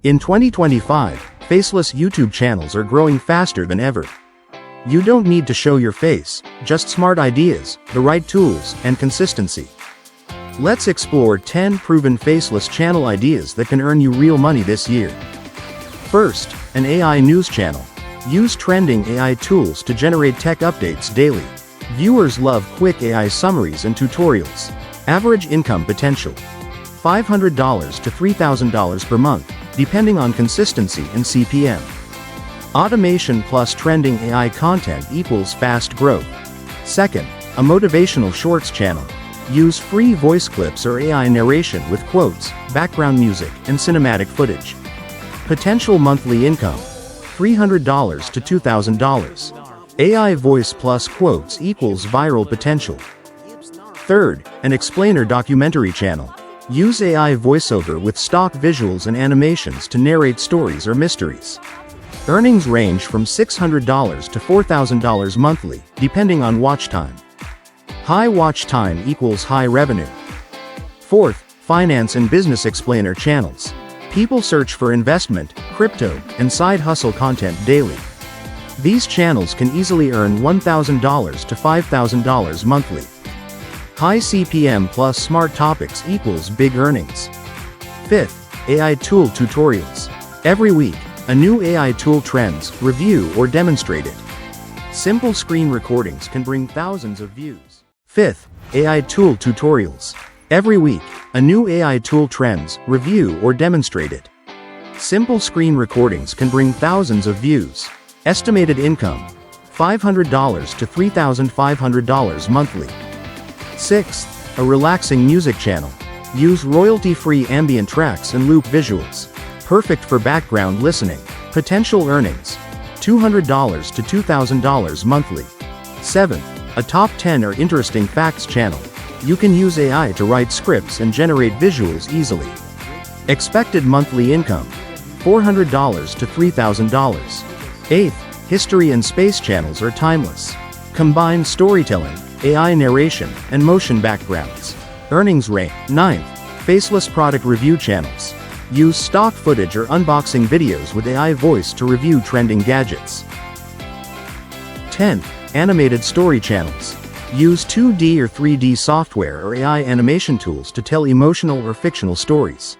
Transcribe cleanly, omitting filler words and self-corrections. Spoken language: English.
In 2025, faceless YouTube channels are growing faster than ever. You don't need to show your face, just smart ideas, the right tools, and consistency. Let's explore 10 proven faceless channel ideas that can earn you real money this year. First, an AI news channel. Use trending AI tools to generate tech updates daily. Viewers love quick AI summaries and tutorials. Average income potential: $500 to $3,000 per month, depending on consistency and CPM. Automation plus trending AI content equals fast growth. Second, a motivational shorts channel. Use free voice clips or AI narration with quotes, background music, and cinematic footage. Potential monthly income: $300 to $2,000. AI voice plus quotes equals viral potential. Third, an explainer documentary channel. Use AI voiceover with stock visuals and animations to narrate stories or mysteries. Earnings range from $600 to $4,000 monthly, depending on watch time. High watch time equals high revenue. Fourth, finance and business explainer channels. People search for investment, crypto, and side hustle content daily. These channels can easily earn $1,000 to $5,000 monthly. High CPM plus smart topics equals big earnings. Fifth, AI tool tutorials. Every week, a new AI tool trends, review, or demonstrate it. Simple screen recordings can bring thousands of views. Fifth, AI tool tutorials. Every week, a new AI tool trends, review, or demonstrate it. Simple screen recordings can bring thousands of views. Estimated income: $500 to $3,500 monthly. Sixth, a relaxing music channel. Use royalty-free ambient tracks and loop visuals. Perfect for background listening. Potential earnings: $200 to $2,000 monthly. Seventh, a top 10 or interesting facts channel. You can use AI to write scripts and generate visuals easily. Expected monthly income: $400 to $3,000. Eighth, history and space channels are timeless. Combine storytelling, AI narration, and motion backgrounds. Earnings range. Ninth, faceless product review channels. Use stock footage or unboxing videos with AI voice to review trending gadgets. 10th, animated story channels. Use 2D or 3D software or AI animation tools to tell emotional or fictional stories.